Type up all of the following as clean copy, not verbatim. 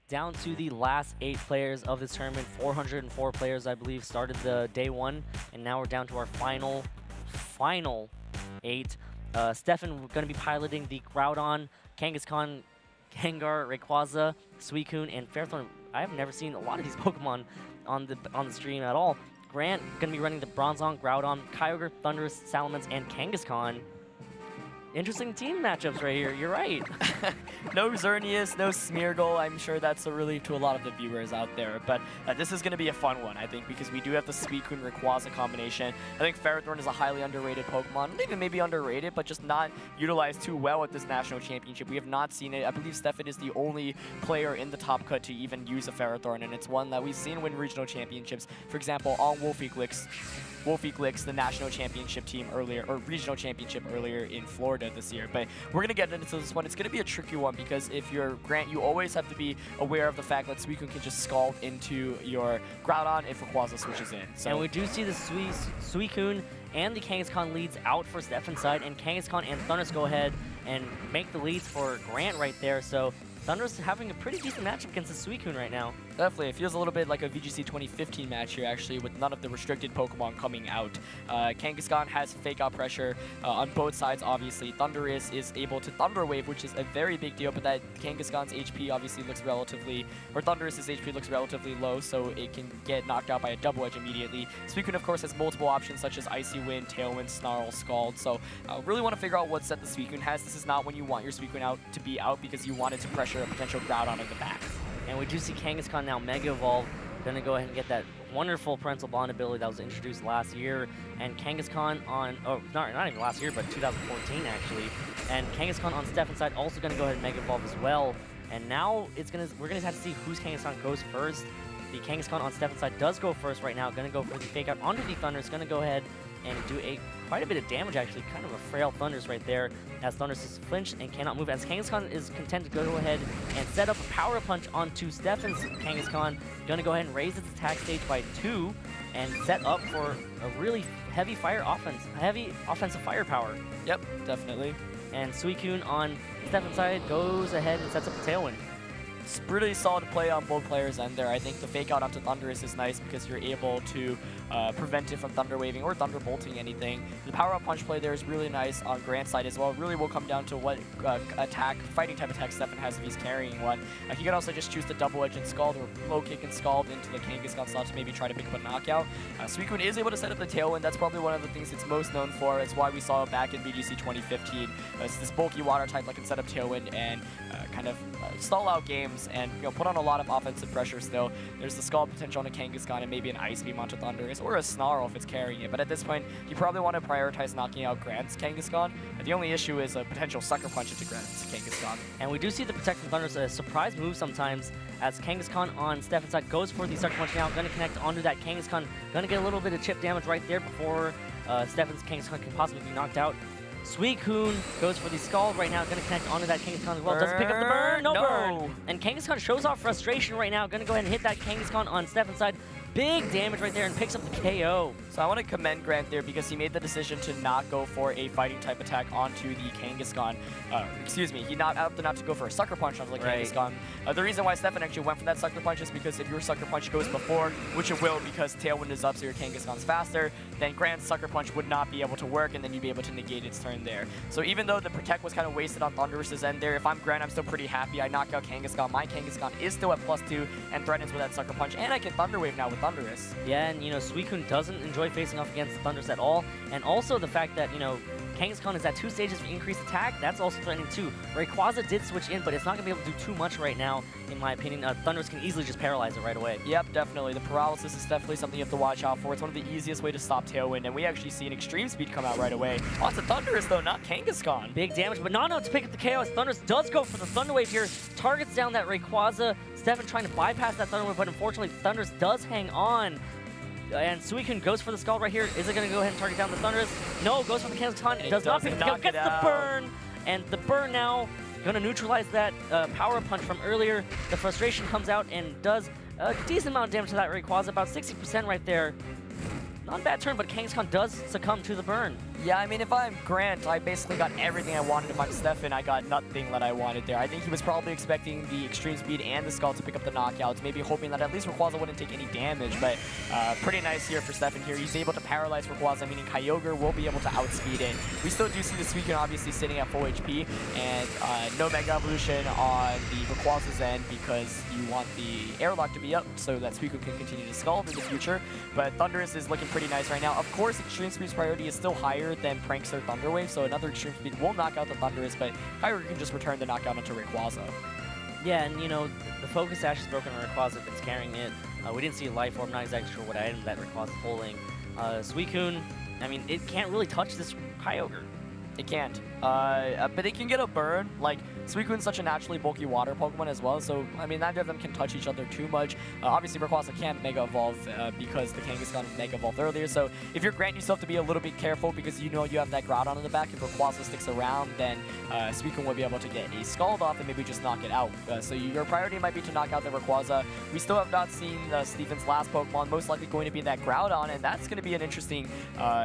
down to the last 8 players of this tournament. 404 players, I believe, started the day 1, and now we're down to our final 8. Stefan, we're going to be piloting the Groudon, Kangaskhan, Gengar, Rayquaza, Suicune, and Ferrothorn. I have never seen a lot of these Pokemon on the stream at all. Grant going to be running the Bronzong, Groudon, Kyogre, Thundurus, Salamence, and Kangaskhan. Interesting team matchups right here. You're right. No Xerneas, no Smeargle. I'm sure that's a relief to a lot of the viewers out there. But this is going to be a fun one, I think, because we do have the Suicune Rayquaza combination. I think Ferrothorn is a highly underrated Pokemon. Not even maybe underrated, but just not utilized too well at this national championship. We have not seen it. I believe Stefan is the only player in the top cut to even use a Ferrothorn, and it's one that we've seen win regional championships. For example, on Wolfie Glicks, the national championship team earlier, or regional championship earlier in Florida this year. But we're going to get into this one. It's going to be a tricky one because if you're Grant, you always have to be aware of the fact that Suicune can just scald into your Groudon if Rayquaza switches in. So and we do see the Suicune and the Kangaskhan leads out for Stefan's side, and Kangaskhan and Thundurus go ahead and make the leads for Grant right there. So Thundurus having a pretty decent matchup against the Suicune right now. Definitely. It feels a little bit like a VGC 2015 match here, actually, with none of the restricted Pokemon coming out. Kangaskhan has fake out pressure on both sides, obviously. Thundurus is able to Thunder Wave, which is a very big deal, but that Kangaskhan's HP obviously looks relatively, or Thundurus' HP looks relatively low, so it can get knocked out by a Double Edge immediately. Suicune, of course, has multiple options, such as Icy Wind, Tailwind, Snarl, Scald, so really want to figure out what set the Suicune has. This is not when you want your Suicune out to be out, because you want it to pressure a potential Groudon in the back. And we do see Kangaskhan now Mega Evolve. Going to go ahead and get that wonderful Parental Bond ability that was introduced last year. And Kangaskhan on, oh, not even last year, but 2014 actually. And Kangaskhan on Stefan's side also going to go ahead and Mega Evolve as well. And now we're going to have to see whose Kangaskhan goes first. The Kangaskhan on Stefan's side does go first right now. Going to go for the Fake Out onto the Thundurus. Going to go ahead and do quite a bit of damage, actually. Kind of a frail Thundurus right there, as Thundurus is flinched and cannot move. As Kangaskhan is content to go ahead and set up a Power Punch onto Stefan's Kangaskhan. Going to go ahead and raise its attack stage by 2 and set up for a really heavy offensive firepower. Yep, definitely. And Suicune on Stefan's side goes ahead and sets up the Tailwind. It's pretty solid play on both players' end there. I think the fake out onto Thundurus is nice because you're able to prevent it from Thunder Waving or Thunderbolting anything. The Power Up Punch play there is really nice on Grant's side as well. It really will come down to what fighting type attack Stefan has if he's carrying one. He can also just choose the Double Edge and Scald or Low Kick and Scald into the Kangaskhan slot to maybe try to pick up a knockout. Suicune is able to set up the Tailwind. That's probably one of the things it's most known for. It's why we saw it back in VGC 2015. It's this bulky water type that can set up Tailwind and kind of stall out games and put on a lot of offensive pressure still. There's the Scald potential on a Kangaskhan and maybe an Ice Beam onto Thundurus or a Snarl if it's carrying it. But at this point, you probably want to prioritize knocking out Grant's Kangaskhan. The only issue is a potential Sucker Punch into Grant's Kangaskhan. And we do see the Protect from Thundurus, a surprise move sometimes, as Kangaskhan on Stefan's side goes for the Sucker Punch now. Going to connect onto that Kangaskhan. Going to get a little bit of chip damage right there before Stefan's Kangaskhan can possibly be knocked out. Suicune goes for the Scald right now, going to connect onto that Kangaskhan as well. Doesn't pick up the burn, no burn. And Kangaskhan shows off frustration right now, going to go ahead and hit that Kangaskhan on Stefan's side. Big damage right there and picks up the KO. So I want to commend Grant there because he made the decision to not go for a fighting type attack onto the Kangaskhan. He opted not to go for a Sucker Punch onto the Kangaskhan. The reason why Stefan actually went for that Sucker Punch is because if your Sucker Punch goes before, which it will because Tailwind is up so your Kangaskhan's faster, then Grant's Sucker Punch would not be able to work and then you'd be able to negate its turn there. So even though the Protect was kind of wasted on Thundurus' end there, if I'm Grant, I'm still pretty happy. I knock out Kangaskhan. My Kangaskhan is still at +2 and threatens with that Sucker Punch, and I can Thunder Wave now with Thundurus. Yeah, and Suicune doesn't enjoy facing off against Thundurus at all. And also the fact that, Kangaskhan is at 2 stages of increased attack, that's also threatening too. Rayquaza did switch in, but it's not going to be able to do too much right now, in my opinion. Thundurus can easily just paralyze it right away. Yep, definitely. The paralysis is definitely something you have to watch out for. It's one of the easiest way to stop Tailwind, and we actually see an Extreme Speed come out right away. Oh, it's a Thundurus though, not Kangaskhan. Big damage, but not enough to pick up the KO as Thundurus does go for the Thunder Wave here. Targets down that Rayquaza. Stefan trying to bypass that Thunder Wave, but unfortunately Thundurus does hang on. And Suicune goes for the Scald right here. Is it going to go ahead and target down the Thundurus? No, goes for the Kangaskhan. It does not pick up, gets the burn. And the burn now going to neutralize that Power Punch from earlier. The frustration comes out and does a decent amount of damage to that Rayquaza, about 60% right there. not a bad turn, but Kangaskhan does succumb to the burn. Yeah, I mean, if I'm Grant, I basically got everything I wanted. If I'm Stefan, I got nothing that I wanted there. I think he was probably expecting the extreme speed and the skull to pick up the knockouts, maybe hoping that at least Rayquaza wouldn't take any damage, but pretty nice here for Stefan here. He's able to paralyze Rayquaza, meaning Kyogre will be able to outspeed it. We still do see the Suicune obviously sitting at full HP, and no Mega Evolution on the Rayquaza's end because you want the airlock to be up so that Suicune can continue to scald in the future, but Thundurus is looking pretty nice right now. Of course, Extreme Speed's priority is still higher than Prankster Thunder Wave, so another Extreme Speed will knock out the Thundurus, but Kyogre can just return the knockout onto Rayquaza. Yeah, and you know, the Focus Sash is broken on Rayquaza if it's carrying it. We didn't see a Life Orb, not exactly sure what item that Rayquaza is holding. Suicune, I mean, it can't really touch this Kyogre. It can't. But it can get a burn. Like, Suicune's such a naturally bulky water Pokemon as well, so, I mean, neither of them can touch each other too much. Obviously, Rayquaza can't Mega Evolve because the Kangaskhan Mega Evolved earlier, so if you're Grant, you still have to be a little bit careful because you know you have that Groudon in the back. If Rayquaza sticks around, then Suicune will be able to get a Scald off and maybe just knock it out. So your priority might be to knock out the Rayquaza. We still have not seen Steven's last Pokemon, most likely going to be that Groudon, and that's going to be an interesting,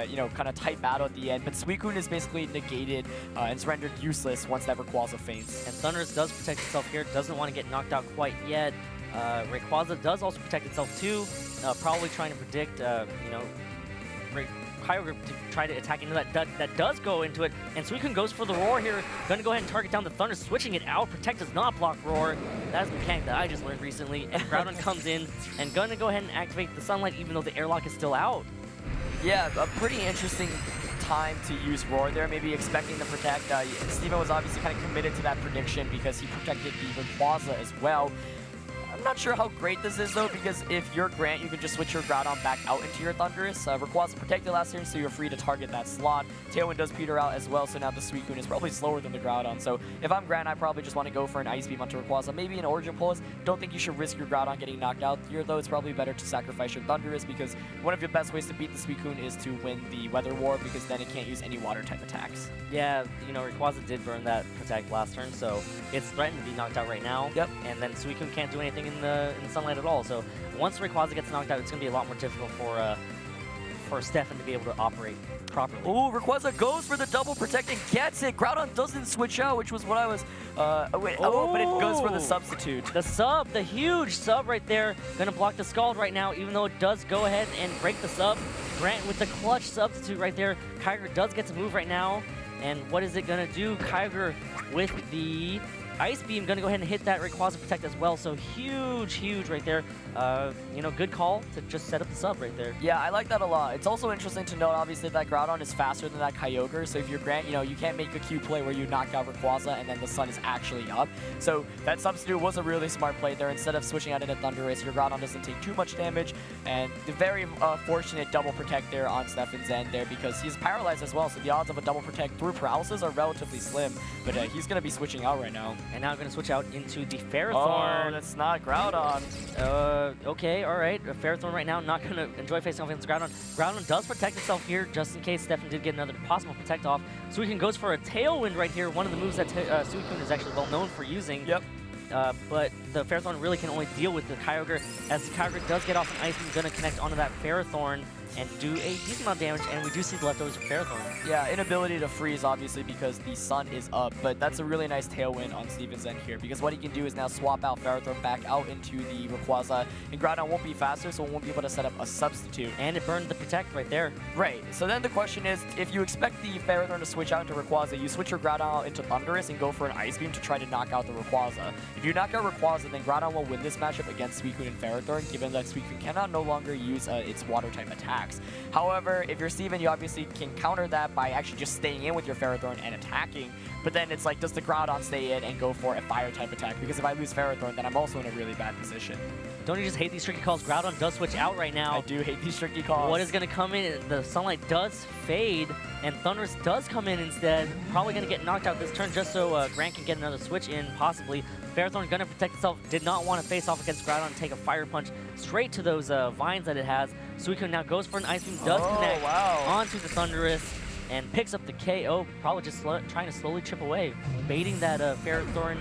you know, kind of tight battle at the end. But Suicune is basically negated and is rendered useless once that Rayquaza faints. And Thundurus does protect itself here, doesn't want to get knocked out quite yet. Rayquaza does also protect itself too, probably trying to predict, you know, Kyogre to try to attack into that. That does go into it, and Suicune goes for the Roar here. Gonna go ahead and target down the Thunder, switching it out. Protect does not block Roar. That is a mechanic that I just learned recently. And Groudon comes in and gonna go ahead and activate the Sunlight even though the airlock is still out. Yeah, a pretty interesting time to use Roar there, maybe expecting to protect. Steven was obviously kind of committed to that prediction because he protected the Rayquaza as well. I'm not sure how great this is though, because if you're Grant, you can just switch your Groudon back out into your Thundurus. Rayquaza protected last turn, so you're free to target that slot. Tailwind does peter out as well, so now the Suicune is probably slower than the Groudon. So if I'm Grant, I probably just want to go for an Ice Beam onto Rayquaza, maybe an Origin Pulse. Don't think you should risk your Groudon getting knocked out here though. It's probably better to sacrifice your Thundurus because one of your best ways to beat the Suicune is to win the Weather War because then it can't use any water type attacks. Yeah, you know, Rayquaza did burn that protect last turn, so it's threatened to be knocked out right now. Yep. And then Suicune can't do anything in the Sunlight at all. So once Rayquaza gets knocked out, it's going to be a lot more difficult for Stefan to be able to operate properly. Ooh, Rayquaza goes for the double protect and gets it. Groudon doesn't switch out, which was what I was... but it goes for the substitute. The sub, the huge sub right there, going to block the Scald right now, even though it does go ahead and break the sub. Grant with the clutch substitute right there. Kyogre does get to move right now. And what is it going to do? Kyogre with the Ice Beam going to go ahead and hit that Rayquaza Protect as well. So huge right there. You know, good call to just set up the sub right there. Yeah, I like that a lot. It's also interesting to note, obviously, that Groudon is faster than that Kyogre. So if you're Grant, you know, you can't make a Q play where you knock out Rayquaza and then the sun is actually up. So that substitute was a really smart play there. Instead of switching out into Thundurus, your Groudon doesn't take too much damage. And the very fortunate double protect there on Stefan's end there because he's paralyzed as well. So the odds of a double protect through paralysis are relatively slim. But he's going to be switching out right now. And now I'm going to switch out into the Ferrothorn. Oh, that's not Groudon. Okay, alright. Ferrothorn right now, not going to enjoy facing off against Groudon. Groudon does protect itself here, just in case Stefan did get another possible protect off. Suicune goes for a Tailwind right here, one of the moves that Suicune is actually well known for using. Yep. But the Ferrothorn really can only deal with the Kyogre, as the Kyogre does get off an Ice Beam, going to connect onto that Ferrothorn and do a decent amount of damage, and we do see the leftovers from Ferrothorn. Yeah, inability to freeze, obviously, because the sun is up, but that's a really nice Tailwind on Steven's end here, because what he can do is now swap out Ferrothorn back out into the Rayquaza, and Groudon won't be faster, so it won't be able to set up a substitute. And it burned the Protect right there. Right, so then the question is, if you expect the Ferrothorn to switch out into Rayquaza, you switch your Groudon out into Thundurus and go for an Ice Beam to try to knock out the Rayquaza. If you knock out Rayquaza, then Groudon will win this matchup against Suicune and Ferrothorn, given that Suicune cannot no longer use its water-type attacks. However, if you're Steven, you obviously can counter that by actually just staying in with your Ferrothorn and attacking. But then it's like, does the Groudon stay in and go for a fire-type attack? Because if I lose Ferrothorn, then I'm also in a really bad position. Don't you just hate these tricky calls? Groudon does switch out right now. I do hate these tricky calls. What is going to come in? The Sunlight does fade, and Thundurus does come in instead. Probably going to get knocked out this turn just so Grant can get another switch in, possibly. Ferrothorn going to protect itself. Did not want to face off against Groudon and take a Fire Punch straight to those vines that it has. Suicune now goes for an Ice Beam, does connect onto the Thundurus, and picks up the KO. Probably just trying to slowly chip away, baiting that Ferrothorn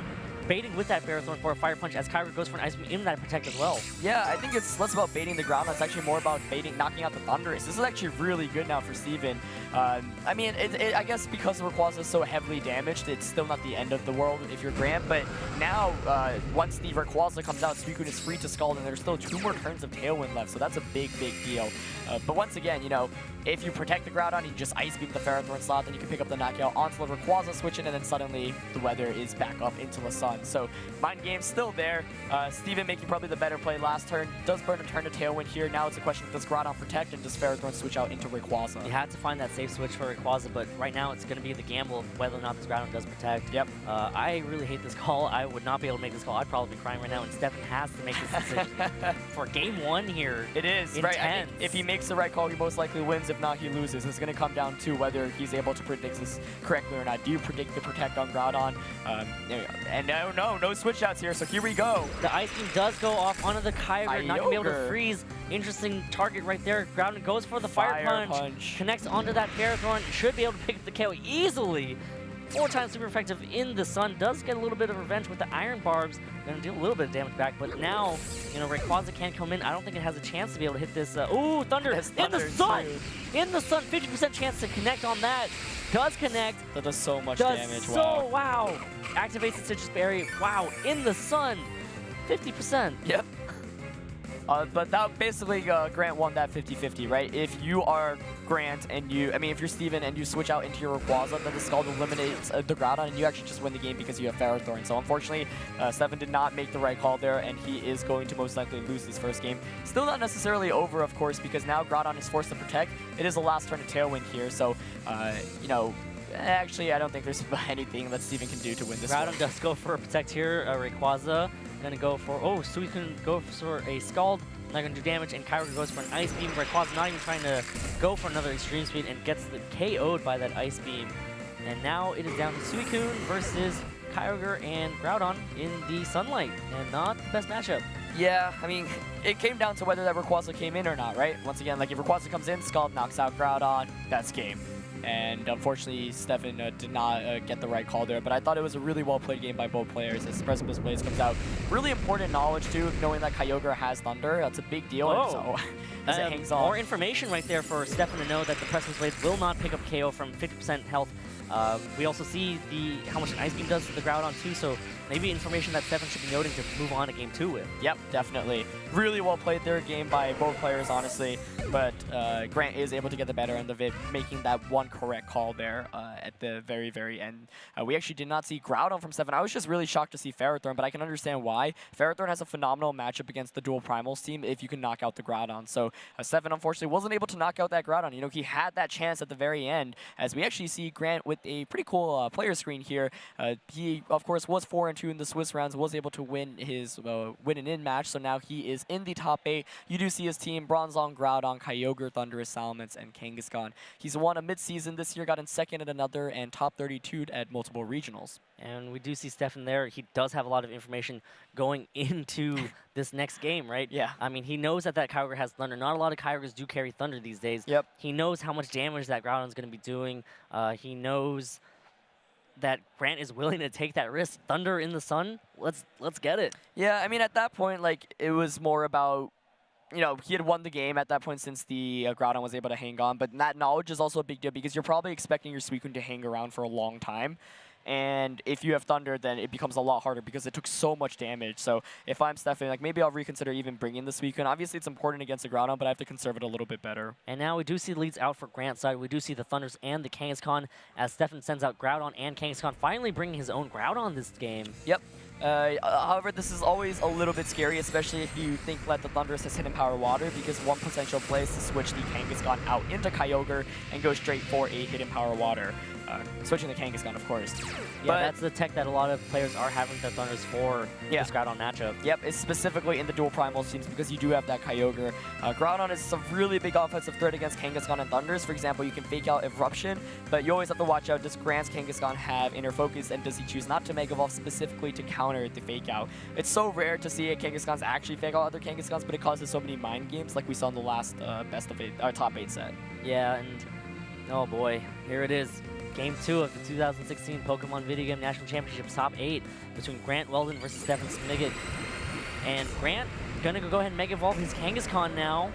baiting with that Ferrothorn for a Fire Punch as Kyogre goes for an Ice Beam in that Protect as well. Yeah, I think it's less about baiting the ground. It's actually more about baiting, knocking out the Thundurus. This is actually really good now for Steven. I mean, I guess because the Rayquaza is so heavily damaged, it's still not the end of the world if you're Grant. But now, once the Rayquaza comes out, Suicune is free to Scald, and there's still 2 more turns of Tailwind left, so that's a big, big deal. But once again, you know, if you protect the Groudon, you just Ice Beam the Ferrothorn slot, then you can pick up the knockout onto the Rayquaza, switch in, and then suddenly the weather is back up into the sun. So Mind Game's still there. Steven making probably the better play last turn. Does burn a turn to Tailwind here. Now it's a question of does Groudon protect and does Ferrothorn switch out into Rayquaza? You had to find that safe switch for Rayquaza, but right now it's going to be the gamble of whether or not this Groudon does protect. Yep. I really hate this call. I would not be able to make this call. I'd probably be crying right now, and Stefan has to make this decision for game 1 here. It is, intense. right? I mean, if he makes the right call, he most likely wins. If not, he loses. It's going to come down to whether he's able to predict this correctly or not. Do you predict the protect on Groudon? And no switch outs here, so here we go. The Ice Beam does go off onto the Kyogre, not going to be able to freeze. Interesting target right there. Groudon goes for the Fire Punch. Connects onto that Ferrothorn. Should be able to pick up the KO easily. 4 times super effective in the sun. Does get a little bit of revenge with the Iron Barbs. Going to do a little bit of damage back, but now, you know, Rayquaza can't come in. I don't think it has a chance to be able to hit this. Ooh, Thunder in the sun! In the sun, 50% chance to connect on that. Does connect. That does so much damage. Wow. Activates the Citrus Berry. Wow, in the sun. 50%. Yep. But that basically, Grant won that 50-50, right? If you are Grant and if you're Steven and you switch out into your Rayquaza, then the Scald eliminates the Groudon and you actually just win the game because you have Ferrothorn. So unfortunately, Stefan did not make the right call there and he is going to most likely lose this first game. Still not necessarily over, of course, because now Groudon is forced to protect. It is the last turn of Tailwind here, so, you know, actually, I don't think there's anything that Steven can do to win this one. Groudon does go for a Protect here. Rayquaza going to go for... Oh, so he can go for a Scald. Not going to do damage. And Kyogre goes for an Ice Beam. Rayquaza not even trying to go for another Extreme Speed and gets the KO'd by that Ice Beam. And now it is down to Suicune versus Kyogre and Groudon in the sunlight. And not the best matchup. Yeah, I mean, it came down to whether that Rayquaza came in or not, right? Once again, like if Rayquaza comes in, Scald knocks out Groudon, that's game. And unfortunately, Stefan did not get the right call there. But I thought it was a really well-played game by both players as Precipice Blaze comes out. Really important knowledge, too, knowing that Kyogre has Thunder. That's a big deal. Oh. So, as it hangs on. More information right there for Stefan to know that the Precipice Blaze will not pick up KO from 50% health. We also see how much an Ice Beam does to the Groudon, too. So maybe information that Stefan should be noting to move on to game 2 with. Yep, definitely. Really well played their game by both players, honestly. But Grant is able to get the better end of it, making that one correct call there at the very, very end. We actually did not see Groudon from Stefan. I was just really shocked to see Ferrothorn, but I can understand why. Ferrothorn has a phenomenal matchup against the Dual Primals team if you can knock out the Groudon. So Stefan, unfortunately, wasn't able to knock out that Groudon. You know, he had that chance at the very end, as we actually see Grant with a pretty cool player screen here. He, of course, was 4-2 in the Swiss rounds, was able to win his win-and-in match, so now he is in the top 8. You do see his team, Bronzong, Groudon, Kyogre, Thundurus, Salamence, and Kangaskhan. He's won a mid-season this year, got in second at another, and top 32 at multiple regionals. And we do see Stefan there. He does have a lot of information going into this next game, right? Yeah. I mean, he knows that Kyogre has Thunder. Not a lot of Kyogres do carry Thunder these days. Yep. He knows how much damage that Groudon's going to be doing. He knows that Grant is willing to take that risk. Thunder in the sun, let's get it. Yeah, I mean, at that point, like, it was more about, you know, he had won the game at that point since the Groudon was able to hang on, but that knowledge is also a big deal because you're probably expecting your Suicune to hang around for a long time. And if you have Thunder, then it becomes a lot harder because it took so much damage. So if I'm Stefan, like maybe I'll reconsider even bringing the Suicune. Obviously, it's important against the Groudon, but I have to conserve it a little bit better. And now we do see the leads out for Grant's side. We do see the Thunders and the Kangaskhan as Stefan sends out Groudon and Kangaskhan, finally bringing his own Groudon this game. Yep. However, this is always a little bit scary, especially if you think that the Thundurus has Hidden Power Water, because one potential play is to switch the Kangaskhan out into Kyogre and go straight for a Hidden Power Water. Switching the Kangaskhan, of course. Yeah, but that's the tech that a lot of players are having their Thunders for this Groudon matchup. Yep, it's specifically in the dual primal teams because you do have that Kyogre. Groudon is a really big offensive threat against Kangaskhan and Thunders. For example, you can fake out Eruption, but you always have to watch out, does Grant's Kangaskhan have Inner Focus, and does he choose not to Mega Evolve specifically to counter the fake out? It's so rare to see a Kangaskhan's actually fake out other Kangaskhan's, but it causes so many mind games like we saw in the last top 8 set. Yeah, and oh boy, here it is. Game 2 of the 2016 Pokemon Video Game National Championships Top 8 between Grant Weldon versus Stefan Smigot. And Grant gonna go ahead and Mega Evolve his Kangaskhan now.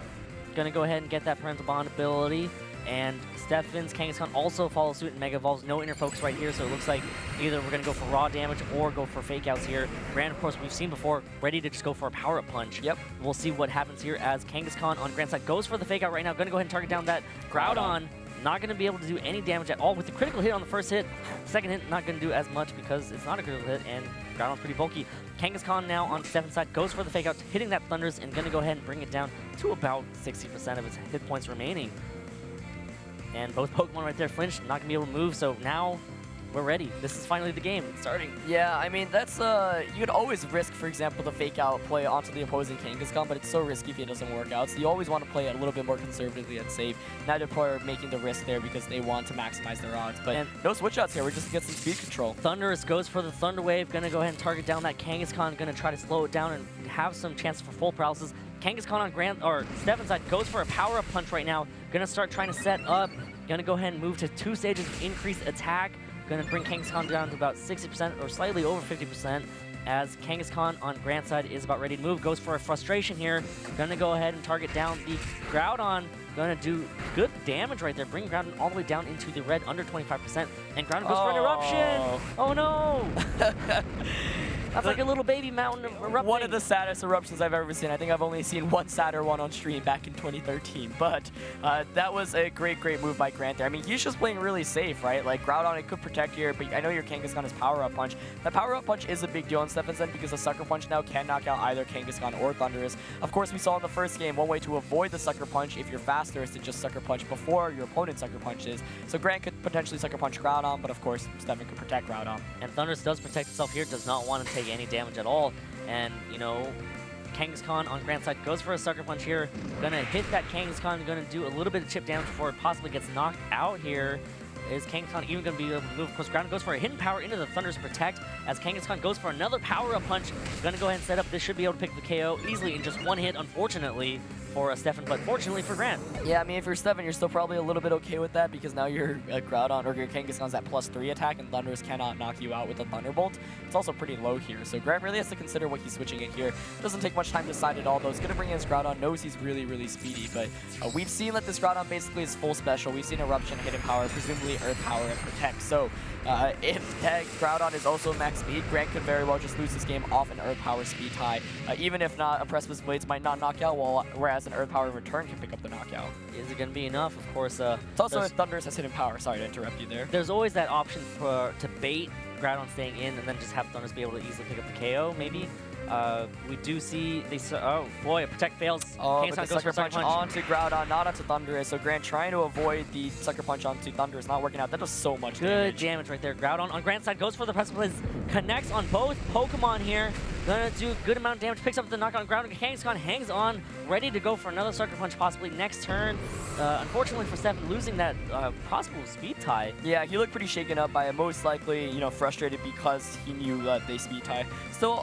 Gonna go ahead and get that Parental Bond ability. And Stefan's Kangaskhan also follows suit and Mega Evolves. No inner focus right here, so it looks like either we're gonna go for raw damage or go for fake outs here. Grant, of course, we've seen before, ready to just go for a power-up punch. Yep. We'll see what happens here as Kangaskhan on Grant's side goes for the fake out right now. Gonna go ahead and target down that Groudon. Not going to be able to do any damage at all with the critical hit on the first hit. Second hit, not going to do as much because it's not a critical hit, and Groudon's pretty bulky. Kangaskhan now on Stefan's side goes for the fake out, hitting that Thunders, and going to go ahead and bring it down to about 60% of its hit points remaining. And both Pokemon right there flinched, not going to be able to move, so now we're ready. This is finally the game starting. Yeah, I mean, that's, you could always risk, for example, the fake out play onto the opposing Kangaskhan, but it's so risky if it doesn't work out. So you always want to play it a little bit more conservatively and safe. Neither player are making the risk there because they want to maximize their odds. But no switch outs here. We're just going to get some speed control. Thunderous goes for the Thunder Wave. Going to go ahead and target down that Kangaskhan. Going to try to slow it down and have some chance for full paralysis. Kangaskhan on Stefan's side goes for a power-up punch right now. Going to start trying to set up. Going to go ahead and move to 2 stages of increased attack. Going to bring Kangaskhan down to about 60% or slightly over 50% as Kangaskhan on Grant's side is about ready to move. Goes for a frustration here. Going to go ahead and target down the Groudon. Going to do good damage right there. Bring Groudon all the way down into the red under 25%. And Groudon goes for an eruption. Oh no! That's like a little baby mountain of erupting. One of the saddest eruptions I've ever seen. I think I've only seen one sadder one on stream back in 2013. But that was a great move by Grant there. I mean, he's just playing really safe, right? Like, Groudon, it could protect here, but I know your Kangaskhan has Power-Up Punch. That Power-Up Punch is a big deal on Stefan's end because the Sucker Punch now can knock out either Kangaskhan or Thundurus. Of course, we saw in the first game, one way to avoid the Sucker Punch if you're faster is to just Sucker Punch before your opponent Sucker Punches. So Grant could potentially Sucker Punch Groudon, but of course, Stefan could protect Groudon. And Thundurus does protect itself here, does not want to take any damage at all. And, you know, Kangaskhan on Grant's side goes for a Sucker Punch here. Gonna hit that Kangaskhan, gonna do a little bit of chip damage before it possibly gets knocked out here. Is Kangaskhan even going to be able to move? Of course, Groudon goes for a hidden power into the Thunderous Protect as Kangaskhan goes for another power-up punch. Going to go ahead and set up. This should be able to pick the KO easily in just one hit, unfortunately, for Stefan, but fortunately for Grant. Yeah, I mean, if you're Stefan, you're still probably a little bit okay with that because now your Groudon or your Kangaskhan's at +3 attack and Thundurus cannot knock you out with a Thunderbolt. It's also pretty low here, so Grant really has to consider what he's switching in here. Doesn't take much time to decide at all, though. He's going to bring in his Groudon, knows he's really speedy, but we've seen that this Groudon basically is full special. We've seen Eruption, Hidden Power, presumably Earth Power, and Protect. So if that Groudon is also max speed, Grant could very well just lose this game off an Earth Power speed tie. Even if not, a Precipice Blades might not knock out, whereas an Earth Power return can pick up the knockout. Is it going to be enough? Of course. It's also if Thundurus has Hidden Power. Sorry to interrupt you there. There's always that option to bait Groudon staying in and then just have Thundurus be able to easily pick up the KO, maybe. We do see oh boy, a Protect fails. Oh, but the Sucker Punch onto Groudon, not onto Thundurus. So Grant trying to avoid the Sucker Punch onto Thundurus, not working out. That does so much damage. Good damage right there. Groudon on Grant's side goes for the Precipice, connects on both Pokemon here. Gonna do a good amount of damage, picks up the knockout on Groudon. Kangaskhan hangs on, ready to go for another Sucker Punch possibly next turn. Unfortunately for Stefan, losing that possible speed tie. Yeah, he looked pretty shaken up by it, most likely, you know, frustrated because he knew that they speed tie. Still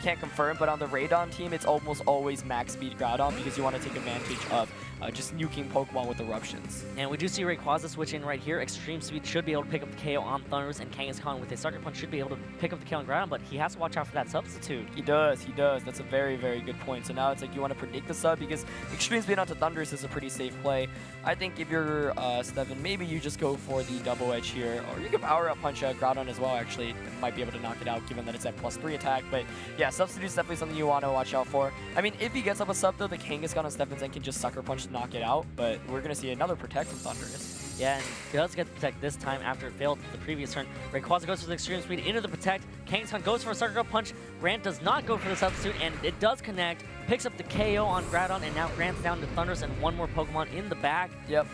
can't confirm, but on the Radon team, it's almost always max speed Groudon because you want to take advantage of just nuking Pokemon with eruptions. And we do see Rayquaza switch in right here. Extreme Speed should be able to pick up the KO on Thundurus, and Kangaskhan with a Sucker Punch should be able to pick up the KO on Groudon, but he has to watch out for that substitute. He does. That's a very good point. So now it's like you want to predict the sub because Extreme Speed onto Thundurus is a pretty safe play. I think if you're Stefan, maybe you just go for the double edge here, or you can power up punch Groudon as well. Actually, it might be able to knock it out given that it's at +3 attack. But yeah, substitute is definitely something you want to watch out for. I mean, if he gets up a sub though, the Kangaskhan on Stefan's end can just Sucker Punch to knock it out. But we're gonna see another Protect from Thundurus. Yeah, and he does get the Protect this time after it failed the previous turn. Rayquaza goes for the Extreme Speed into the Protect. Kangaskhan goes for a Sucker Punch. Grant does not go for the substitute, and it does connect. Picks up the KO on Groudon, and now Grant's down to Thundurus and one more Pokemon in the back. Yep.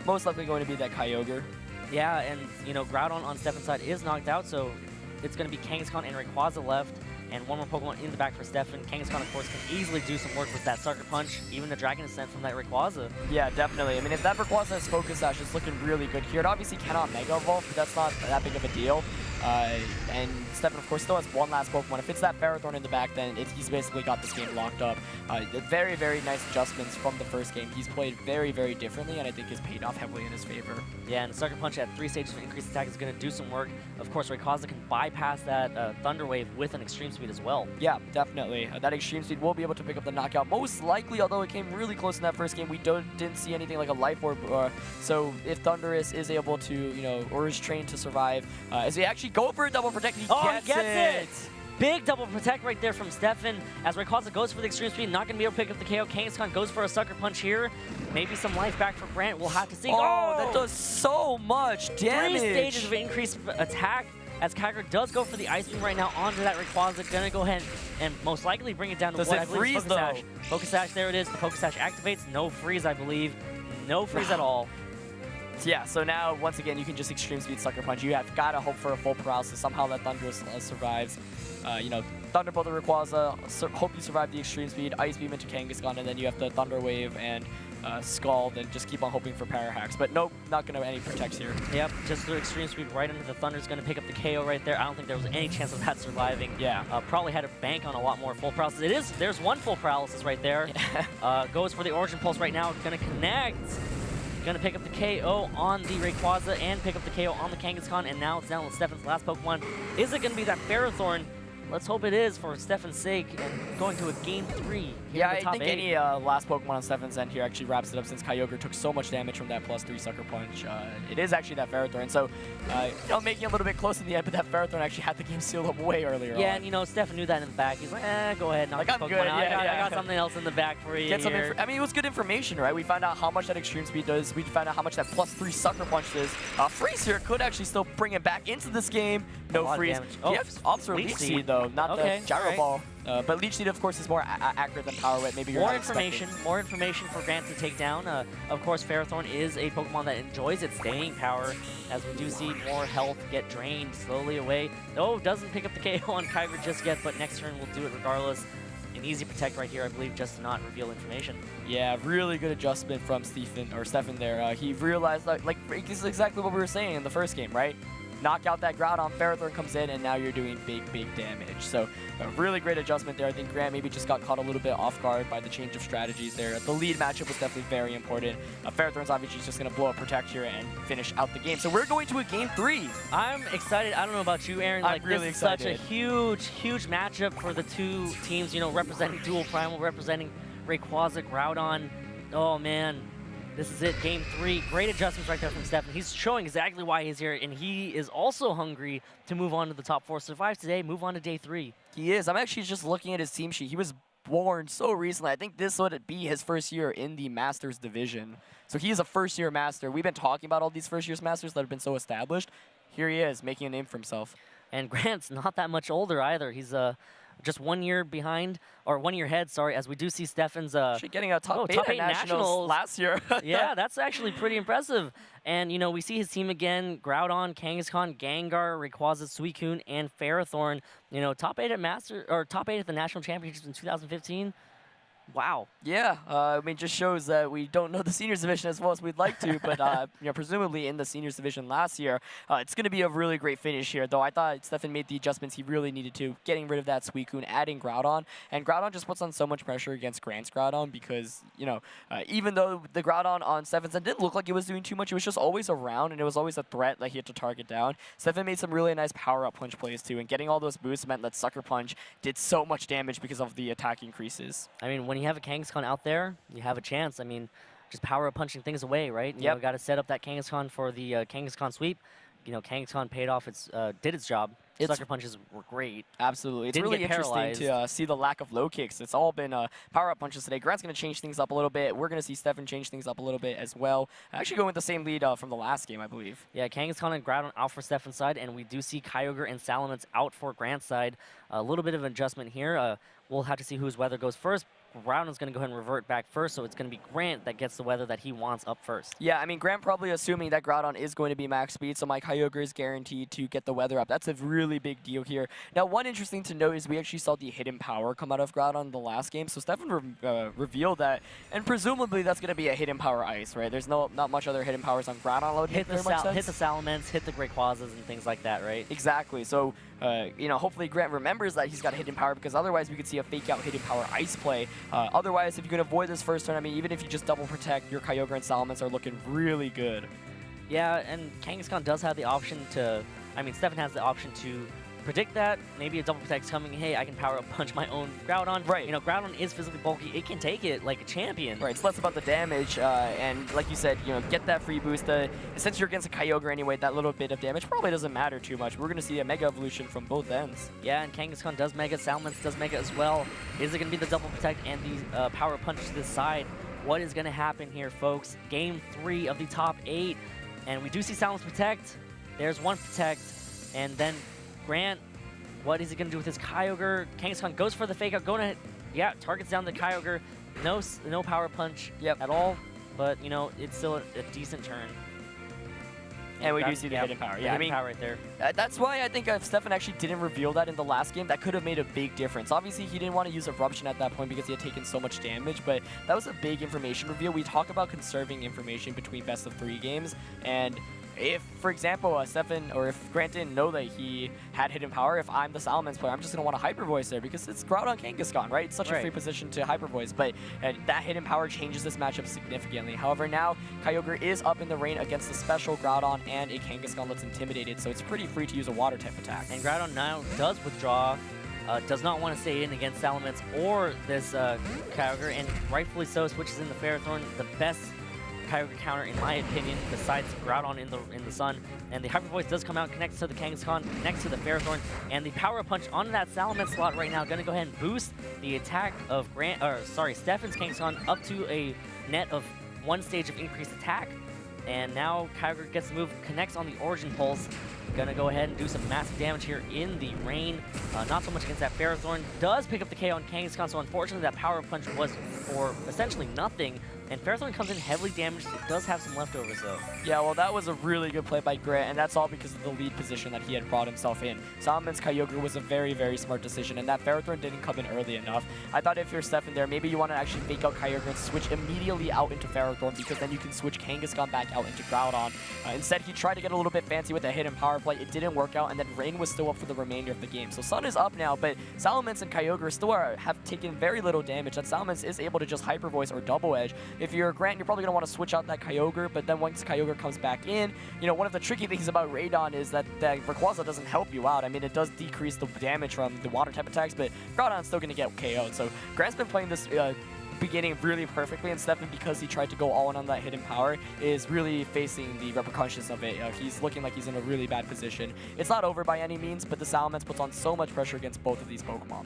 Most likely going to be that Kyogre. Yeah, and you know, Groudon on Stefan's side is knocked out, so it's going to be Kangaskhan and Rayquaza left. And one more Pokemon in the back for Stefan. Kangaskhan, of course, can easily do some work with that Sucker Punch. Even the Dragon Ascent from that Rayquaza. Yeah, definitely. I mean, if that Rayquaza has Focus Sash, it's looking really good here. It obviously cannot Mega Evolve, but that's not that big of a deal. And Stefan, of course, still has one last Pokemon. If it's that Ferrothorn in the back, then he's basically got this game locked up. Very, very nice adjustments from the first game. He's played very, very differently, and I think has paid off heavily in his favor. Yeah, and Sucker Punch at 3 stages of increased attack is going to do some work. Of course, Rayquaza can bypass that Thunder Wave with an Extreme Speed as well. Yeah, definitely. That Extreme Speed will be able to pick up the knockout. Most likely, although it came really close in that first game, we didn't see anything like a Life Orb. So if Thundurus is able to, you know, or is trained to survive, as he actually go for a double protect, he gets it! Big double protect right there from Stefan as Rayquaza goes for the Extreme Speed, not going to be able to pick up the KO. Kangaskhan goes for a Sucker Punch here. Maybe some life back for Grant. We'll have to see. Oh, that does so much damage. 3 stages of increased attack as Kyogre does go for the Ice Beam right now onto that Rayquaza. Going to go ahead and most likely bring it down to does what it I believe freeze, is Focus Sash. Focus Sash, there it is. The Focus Sash activates. No freeze, I believe. No freeze at all. Yeah, so now, once again, you can just Extreme Speed Sucker Punch. You have got to hope for a full paralysis. Somehow that Thundurus survives. You know, Thunderbolt the Rayquaza, hope you survive the Extreme Speed, Ice Beam into Kangaskhan, and then you have the Thunder Wave and Scald, and just keep on hoping for Power Hacks. But nope, not going to any protects here. Yep, just through Extreme Speed right into the Thunder is going to pick up the KO right there. I don't think there was any chance of that surviving. Yeah. Probably had to bank on a lot more full paralysis. There's one full paralysis right there. Goes for the Origin Pulse right now, going to connect. Going to pick up the KO on the Rayquaza and pick up the KO on the Kangaskhan, and now it's down with Stefan's last Pokemon. Is it going to be that Ferrothorn? Let's hope it is for Stefan's sake, and going to a Game 3. Yeah, I think any last Pokemon on Stefan's end here actually wraps it up since Kyogre took so much damage from that +3 Sucker Punch. It is actually that Ferrothorn, so you know, making it a little bit close in the end, but that Ferrothorn actually had the game sealed up way earlier Yeah, on. and you know, Stefan knew that in the back. He's like, go ahead, knock like, this I'm Pokemon good. out. Yeah, I got something else in the back for you. Get some here. I mean, it was good information, right? We found out how much that Extreme Speed does. We found out how much that +3 Sucker Punch does. Freeze here could actually still bring it back into this game. No freeze. Oh, opts for Leech Seed, though, not the Gyro right. Ball. But Leech Seed, of course, is more accurate than Power Whip. Maybe you're more information for Grant to take down. Of course, Ferrothorn is a Pokemon that enjoys its staying power, as we do see more health get drained slowly away. Oh, doesn't pick up the KO on Kyogre just yet, but next turn will do it regardless. An easy protect right here, I believe, just to not reveal information. Yeah, really good adjustment from Stefan there. He realized, like this is exactly what we were saying in the first game, right? Knock out that Groudon, Ferrothorn comes in, and now you're doing big, big damage. So a really great adjustment there. I think Grant maybe just got caught a little bit off guard by the change of strategies there. The lead matchup was definitely very important. Ferrothorn's obviously just going to blow up Protect here and finish out the game. So we're going to a Game 3. I'm excited. I don't know about you, Aaron. I'm really excited. Such a huge, huge matchup for the two teams, you know, representing Dual Primal, representing Rayquaza, Groudon. Oh, man. This is it, Game 3. Great adjustments right there from Stefan. He's showing exactly why he's here, and he is also hungry to move on to the top 4. Survive today, move on to Day 3. He is. I'm actually just looking at his team sheet. He was born so recently. I think this would be his first year in the Masters division. So he is a first-year Master. We've been talking about all these first-year Masters that have been so established. Here he is, making a name for himself. And Grant's not that much older either. He's just 1 year behind, or 1 year ahead, sorry, as we do see Stefan's actually getting a top 8 nationals last year. Yeah, that's actually pretty impressive. And, you know, we see his team again, Groudon, Kangaskhan, Gengar, Rayquaza, Suicune, and Ferrothorn. You know, top 8 at the National Championships in 2015. Wow. Yeah, I mean, just shows that we don't know the seniors division as well as we'd like to, but you know, presumably in the seniors division last year, it's going to be a really great finish here. Though I thought Stefan made the adjustments he really needed to, getting rid of that Suicune, adding Groudon, and Groudon just puts on so much pressure against Grant's Groudon because, you know, even though the Groudon on Stefan's end didn't look like it was doing too much, it was just always around and it was always a threat that he had to target down. Stefan made some really nice power-up punch plays too, and getting all those boosts meant that Sucker Punch did so much damage because of the attack increases. I mean, when you have a Kangaskhan out there, you have a chance. I mean, just power up punching things away, right? You know, got to set up that Kangaskhan for the Kangaskhan sweep. You know, Kangaskhan paid off did its job. Sucker punches were great. Absolutely. It's really interesting to see the lack of low kicks. It's all been power-up punches today. Grant's going to change things up a little bit. We're going to see Stefan change things up a little bit as well. Actually going with the same lead from the last game, I believe. Yeah, Kangaskhan and Groudon out for Stefan's side, and we do see Kyogre and Salamence out for Grant's side. A little bit of an adjustment here. We'll have to see whose weather goes first. Groudon's going to go ahead and revert back first, so it's going to be Grant that gets the weather that he wants up first. Yeah, I mean, Grant probably assuming that Groudon is going to be max speed, so my Kyogre is guaranteed to get the weather up. That's a really big deal here. Now, one interesting to note is we actually saw the hidden power come out of Groudon in the last game, so Stefan revealed that, and presumably that's going to be a hidden power ice, right? There's not much other hidden powers on Groudon load. Hit the Salamence, hit the Rayquazas, and things like that, right? Exactly. So, you know, hopefully Grant remembers that he's got hidden power, because otherwise we could see a fake out hidden power ice play. Otherwise, if you can avoid this first turn, I mean, even if you just double protect, your Kyogre and Salamence are looking really good. Yeah, and Kangaskhan does have the option to, I mean, Stefan has the option to predict that. Maybe a double protect's coming. Hey, I can power up punch my own Groudon. Right. You know, Groudon is physically bulky. It can take it like a champion. Right. It's less about the damage, and like you said, you know, get that free boost. Since you're against a Kyogre anyway, that little bit of damage probably doesn't matter too much. We're going to see a Mega Evolution from both ends. Yeah, and Kangaskhan does Mega. Salamence does Mega as well. Is it going to be the double protect and the power punch to the side? What is going to happen here, folks? Game 3 of the top 8. And we do see Salamence protect. There's one protect. And then Grant, what is he going to do with his Kyogre? Kangaskhan goes for the fake out. Going to, yeah, targets down the Kyogre. No power punch at all. But, you know, it's still a decent turn. And we do see the hidden power. Yeah, I mean, power right there. That's why I think if Stefan actually didn't reveal that in the last game, that could have made a big difference. Obviously, he didn't want to use Eruption at that point because he had taken so much damage, but that was a big information reveal. We talk about conserving information between best of 3 games, and if, for example, Stefan, or if Grant didn't know that he had hidden power, if I'm the Salamence player, I'm just going to want to Hyper Voice there because it's Groudon Kangaskhan, right? It's such a free position to Hyper Voice, but that hidden power changes this matchup significantly. However, now Kyogre is up in the rain against the special Groudon and a Kangaskhan that's intimidated, so it's pretty free to use a water type attack. And Groudon now does withdraw, does not want to stay in against Salamence or this Kyogre, and rightfully so, switches in the Ferrothorn, the best Kyogre counter in my opinion, besides Groudon in the sun. And the Hyper Voice does come out, connects to the Kangaskhan, connects to the Ferrothorn, and the Power Punch onto that Salamence slot right now, gonna go ahead and boost the attack of Stefan's Kangaskhan up to a net of 1 stage of increased attack. And now Kyogre gets the move, connects on the Origin Pulse. Gonna go ahead and do some massive damage here in the rain. Not so much against that Ferrothorn. Does pick up the KO on Kangaskhan, so unfortunately that Power Punch was for essentially nothing. And Ferrothorn comes in heavily damaged. It does have some leftovers, though. Yeah, well, that was a really good play by Grant, and that's all because of the lead position that he had brought himself in. Salamence Kyogre was a very, very smart decision, and that Ferrothorn didn't come in early enough. I thought if you're Stefan there, maybe you want to actually fake out Kyogre and switch immediately out into Ferrothorn, because then you can switch Kangaskhan back out into Groudon. Instead, he tried to get a little bit fancy with a hidden power play. It didn't work out, and then Rain was still up for the remainder of the game. So Sun is up now, but Salamence and Kyogre still have taken very little damage, and Salamence is able to just Hyper Voice or Double Edge. If you're Grant, you're probably going to want to switch out that Kyogre, but then once Kyogre comes back in, you know, one of the tricky things about Radon is that Rayquaza doesn't help you out. I mean, it does decrease the damage from the water type attacks, but Groudon's still going to get KO'd. So Grant's been playing this beginning really perfectly, and Stefan, because he tried to go all in on that hidden power, is really facing the repercussions of it. He's looking like he's in a really bad position. It's not over by any means, but the Salamence puts on so much pressure against both of these Pokemon.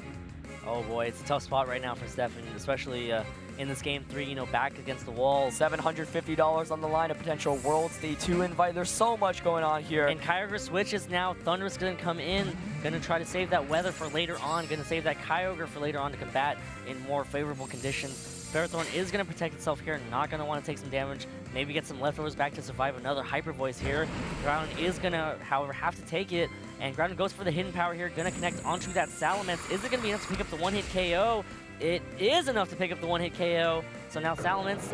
Oh boy, it's a tough spot right now for Stefan, especially in this game 3, you know, back against the wall. $750 on the line, a potential Worlds Day 2 invite. There's so much going on here. And Kyogre switches now. Thunderous gonna come in, gonna try to save that weather for later on, gonna save that Kyogre for later on to combat in more favorable conditions. Ferrothorn is going to protect itself here, not going to want to take some damage, maybe get some leftovers back to survive another Hyper Voice here. Groudon is going to, however, have to take it, and Groudon goes for the hidden power here, going to connect onto that Salamence. Is it going to be enough to pick up the one-hit KO? It is enough to pick up the one-hit KO. So now Salamence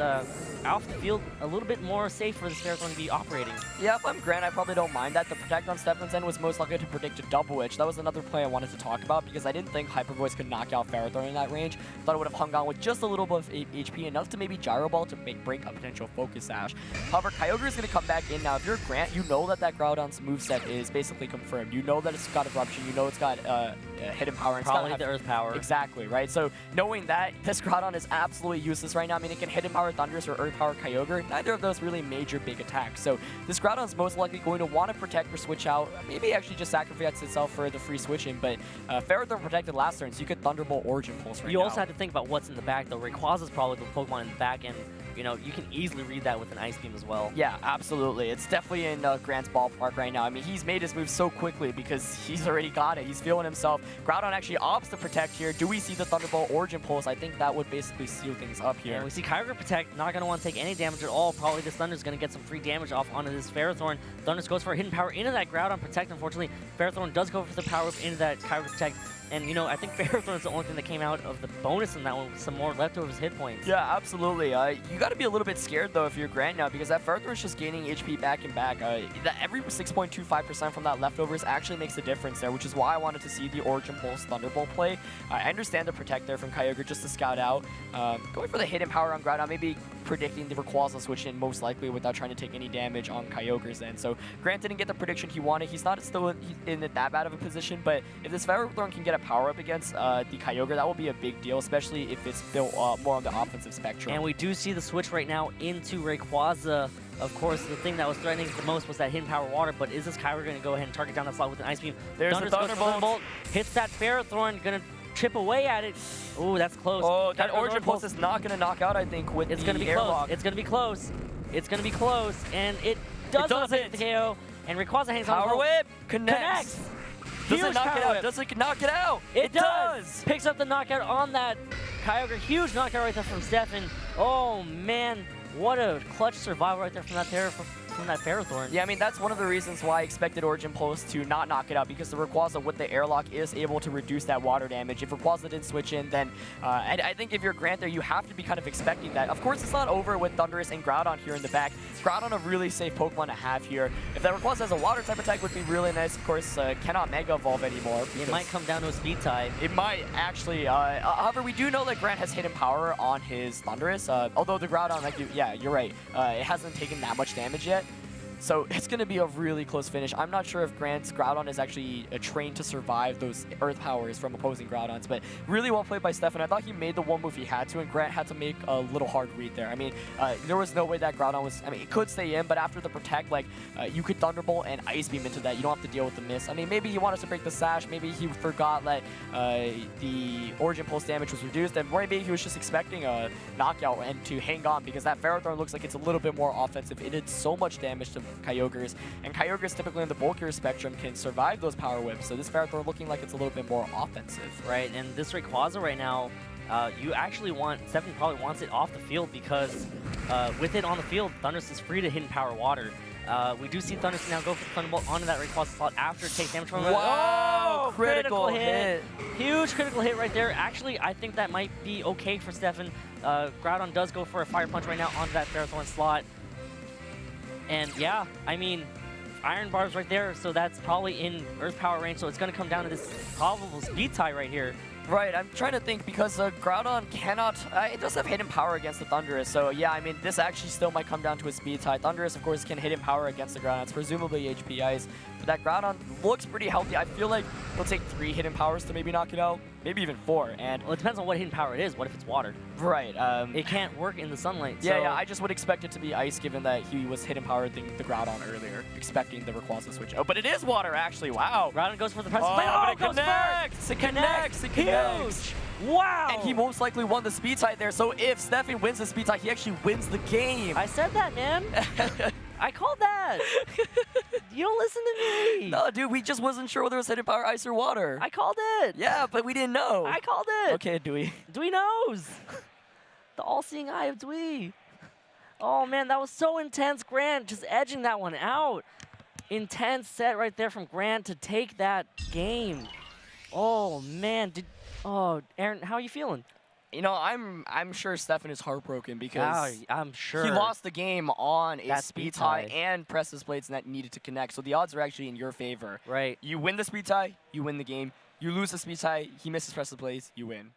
off the field, a little bit more safe for this Ferrothorn to be operating. Yeah, if I'm Grant, I probably don't mind that. The protect on Stefan's end was most likely to predict a double edge. That was another play I wanted to talk about because I didn't think Hyper Voice could knock out Ferrothorn in that range. I thought it would have hung on with just a little bit of HP, enough to maybe Gyro Ball to break a potential Focus Sash. However, Kyogre is going to come back in. Now, if you're Grant, you know that Groudon's moveset is basically confirmed. You know that it's got Eruption. You know it's got hidden power. And probably the Earth Power. Exactly, right? So knowing that, this Groudon is absolutely useless right now. I mean, it can hidden power Thundurus or Earth Power Kyogre. Neither of those really major big attacks. So this Groudon's most likely going to want to protect or switch out. Maybe actually just sacrifice itself for the free switching. But Ferrothorn protected last turn, so you could Thunderbolt Origin Pulse right now. You also have to think about what's in the back, though. Rayquaza's probably the Pokemon in the back, and you know, you can easily read that with an Ice Beam as well. Yeah, absolutely. It's definitely in Grant's ballpark right now. I mean, he's made his move so quickly because he's already got it. He's feeling himself. Groudon actually opts to protect here. Do we see the Thunderbolt Origin Pulse? I think that would basically seal things up here. And we see Kyogre protect, not going to want to take any damage at all. Probably this Thunder's going to get some free damage off onto this Ferrothorn. Thunders goes for a hidden power into that Groudon protect. Unfortunately, Ferrothorn does go for the power up into that Kyogre protect. And, you know, I think Ferrothorn is the only thing that came out of the bonus in that one with some more leftovers hit points. Yeah, absolutely. You got to be a little bit scared, though, if you're Grant now, because that Ferrothorn is just gaining HP back and back. Every 6.25% from that leftovers actually makes a difference there, which is why I wanted to see the Origin Pulse Thunderbolt play. I understand the Protect there from Kyogre just to scout out. Going for the hidden power on Groudon, maybe predicting the Rayquaza switch in most likely without trying to take any damage on Kyogre's end. So Grant didn't get the prediction he wanted. He's not still in that bad of a position, but if this Ferrothorn can get a power-up against the Kyogre, that will be a big deal, especially if it's built more on the offensive spectrum. And we do see the switch right now into Rayquaza. Of course, the thing that was threatening the most was that hidden power water, but is this Kyogre going to go ahead and target down that slot with an Ice Beam? There's the Thunderbolt. Hits that Ferrothorn, going to chip away at it. Ooh, that's close. Oh, that Origin Pulse is not going to knock out, I think, with it's the going to be airlock. close. It's going to be close. It's going to be close, and it does hit the KO. And Rayquaza hangs on. Power Whip connects. Does it knock it out? Does it knock it out? It does. Picks up the knockout on that Kyogre. Huge knockout right there from Stefan. Oh man, what a clutch survival right there from that Ferrothorn. Yeah, I mean, that's one of the reasons why I expected Origin Pulse to not knock it out, because the Rayquaza with the airlock is able to reduce that water damage. If Rayquaza didn't switch in, then I think if you're Grant there, you have to be kind of expecting that. Of course, it's not over with Thundurus and Groudon here in the back. Groudon a really safe Pokemon to have here. If that Rayquaza has a water type attack, would be really nice. Of course, cannot Mega Evolve anymore. It might come down to a speed tie. It might, actually. However, we do know that Grant has hidden power on his Thundurus, although the Groudon, like, yeah, you're right. It hasn't taken that much damage yet. So it's going to be a really close finish. I'm not sure if Grant's Groudon is actually trained to survive those Earth powers from opposing Groudons, but really well played by Stefan. I thought he made the one move he had to, and Grant had to make a little hard read there. I mean, there was no way that Groudon was... I mean, it could stay in, but after the Protect, like, you could Thunderbolt and Ice Beam into that. You don't have to deal with the miss. I mean, maybe he wanted to break the Sash. Maybe he forgot that the Origin Pulse damage was reduced, and maybe he was just expecting a knockout and to hang on, because that Ferrothorn looks like it's a little bit more offensive. It did so much damage to Kyogre's, and Kyogre's typically in the bulkier spectrum can survive those power whips, so this Ferrothorn looking like it's a little bit more offensive. Right, and this Rayquaza right now, you actually want, Stefan probably wants it off the field, because with it on the field, Thundurus is free to hidden power water. We do see Thundurus now go for the Thunderbolt onto that Rayquaza slot after it takes damage from it. Wow! Critical hit. Huge critical hit right there. Actually, I think that might be okay for Stefan. Groudon does go for a Fire Punch right now onto that Ferrothorn slot. And yeah, I mean, Iron Barb's right there, so that's probably in Earth Power range, so it's going to come down to this probable speed tie right here. Right, I'm trying to think, because Groudon cannot... it does have hidden power against the Thundurus, so yeah, I mean, this actually still might come down to a speed tie. Thundurus, of course, can hidden power against the Groudon. It's presumably HP Ice, but that Groudon looks pretty healthy. I feel like it'll take 3 hidden powers to maybe knock it out, maybe even 4, and... Well, it depends on what hidden power it is. What if it's water? Right. It can't work in the sunlight, Yeah, so... yeah, I just would expect it to be Ice, given that he was hidden powering the Groudon earlier, expecting the Rayquaza switch. Oh, but it is water, actually, wow! Groudon goes for the press. But it connects! It connects! It connects! Huge! Wow! And he most likely won the speed tie there, so if Stefan wins the speed tie, he actually wins the game. I said that, man. I called that. You don't listen to me. No, dude, we just wasn't sure whether it was hidden power, ice, or water. I called it. Yeah, but we didn't know. I called it. Okay, Dewey. Dewey knows. The all-seeing eye of Dewey. Oh, man, that was so intense. Grant just edging that one out. Intense set right there from Grant to take that game. Oh, man. Oh, Aaron, how are you feeling? You know, I'm sure Stefan is heartbroken because I'm sure he lost the game on a that speed tie and pressed his plates that needed to connect. So the odds are actually in your favor. Right. You win the speed tie, you win the game. You lose the speed tie, he misses press the plates, you win.